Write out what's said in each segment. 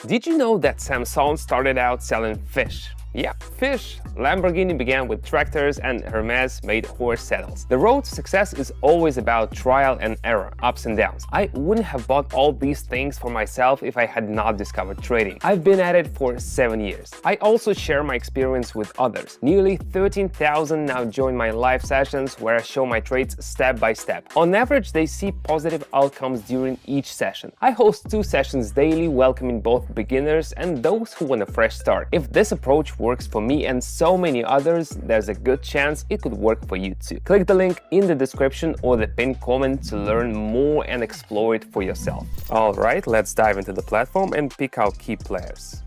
Did you know that Samsung started out selling fish? Yeah, fish. Lamborghini began with tractors and Hermes made horse saddles. The road to success is always about trial and error, ups and downs. I wouldn't have bought all these things for myself if I had not discovered trading. I've been at it for 7 years. I also share my experience with others. Nearly 13,000 now join my live sessions where I show my trades step by step. On average, they see positive outcomes during each session. I host 2 sessions daily, welcoming both beginners and those who want a fresh start. If this approach works for me and so many others, there's a good chance it could work for you too. Click the link in the description or the pinned comment to learn more and explore it for yourself. Alright, let's dive into the platform and pick out key players.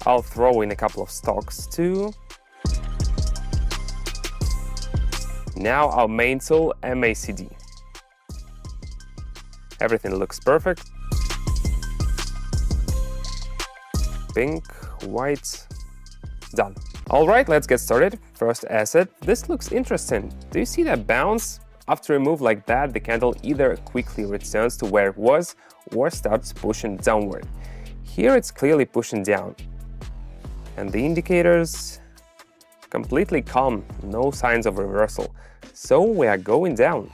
I'll throw in a couple of stocks too. Now our main tool, MACD. Everything looks perfect. Pink, white, done. All right, let's get started. First asset, this looks interesting. Do you see that bounce? After a move like that, the candle either quickly returns to where it was or starts pushing downward. Here it's clearly pushing down. And the indicators, completely calm, no signs of reversal. So we are going down.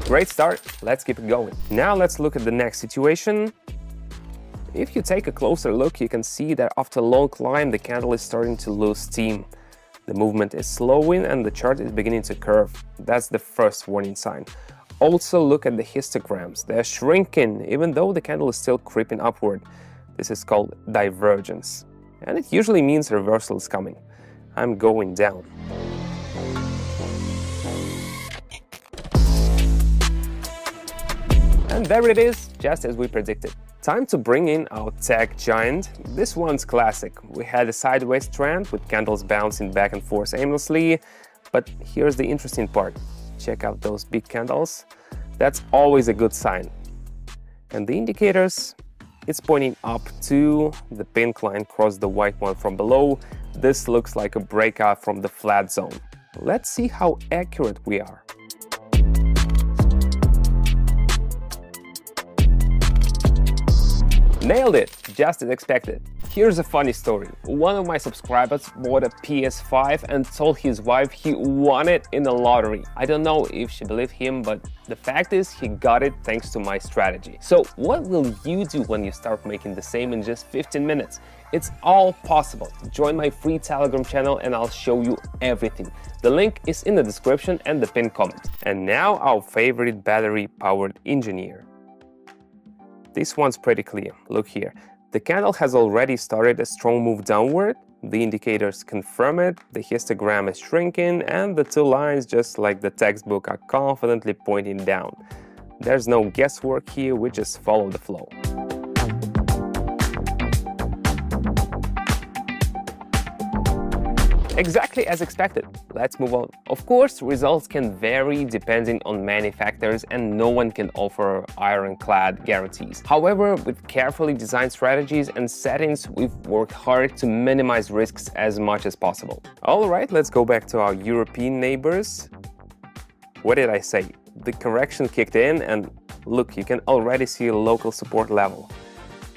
Great start, let's keep it going. Now let's look at the next situation. If you take a closer look, you can see that after a long climb, the candle is starting to lose steam. The movement is slowing and the chart is beginning to curve. That's the first warning sign. Also look at the histograms. They're shrinking, even though the candle is still creeping upward. This is called divergence. And it usually means reversal is coming. I'm going down. And there it is, just as we predicted. Time to bring in our tech giant. This one's classic. We had a sideways trend with candles bouncing back and forth aimlessly. But here's the interesting part. Check out those big candles. That's always a good sign. And the indicators, it's pointing up too. The pink line crossed the white one from below. This looks like a breakout from the flat zone. Let's see how accurate we are. Nailed it, just as expected. Here's a funny story. One of my subscribers bought a PS5 and told his wife he won it in the lottery. I don't know if she believed him, but the fact is he got it thanks to my strategy. So what will you do when you start making the same in just 15 minutes? It's all possible. Join my free Telegram channel and I'll show you everything. The link is in the description and the pinned comment. And now our favorite battery-powered engineer. This one's pretty clear. Look here. The candle has already started a strong move downward. The indicators confirm it, the histogram is shrinking, and the 2 lines, just like the textbook, are confidently pointing down. There's no guesswork here, we just follow the flow. Exactly as expected. Let's move on. Of course, results can vary depending on many factors and no one can offer ironclad guarantees. However, with carefully designed strategies and settings, we've worked hard to minimize risks as much as possible. Alright, let's go back to our European neighbors. What did I say? The correction kicked in and look, you can already see a local support level.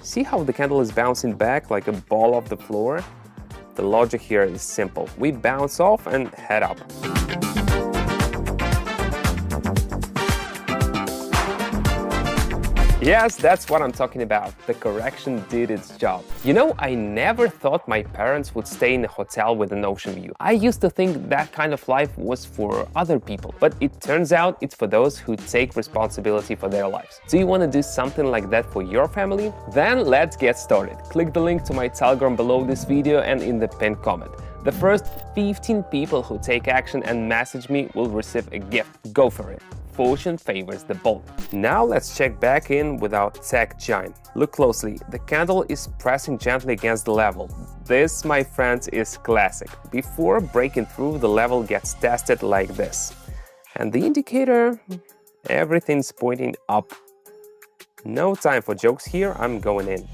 See how the candle is bouncing back like a ball off the floor? The logic here is simple. We bounce off and head up. Yes, that's what I'm talking about. The correction did its job. You know, I never thought my parents would stay in a hotel with an ocean view. I used to think that kind of life was for other people, but it turns out it's for those who take responsibility for their lives. Do you want to do something like that for your family? Then let's get started. Click the link to my Telegram below this video and in the pinned comment. The first 15 people who take action and message me will receive a gift. Go for it. Fortune favors the bold. Now let's check back in with our tech giant. Look closely, the candle is pressing gently against the level. This, my friends, is classic. Before breaking through, the level gets tested like this. And the indicator, everything's pointing up. No time for jokes here, I'm going in.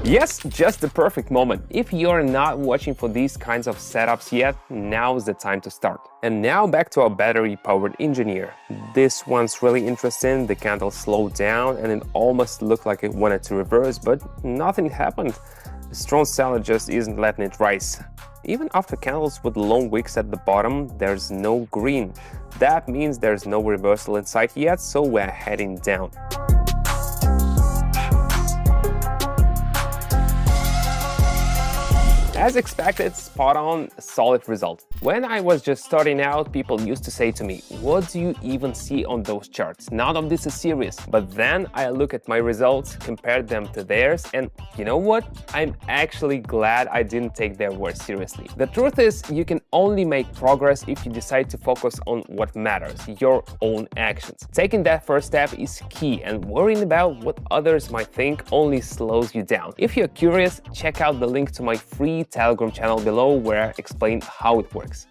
Yes, just the perfect moment. If you're not watching for these kinds of setups yet, now's the time to start. And now back to our battery-powered engineer. This one's really interesting. The candle slowed down and it almost looked like it wanted to reverse, but nothing happened. The strong seller just isn't letting it rise. Even after candles with long wicks at the bottom, there's no green. That means there's no reversal in sight yet, so we're heading down. As expected, spot on, solid result. When I was just starting out, people used to say to me, what do you even see on those charts? None of this is serious. But then I look at my results, compared them to theirs, and you know what? I'm actually glad I didn't take their words seriously. The truth is, you can only make progress if you decide to focus on what matters, your own actions. Taking that first step is key, and worrying about what others might think only slows you down. If you're curious, check out the link to my free Telegram channel below where I explain how it works.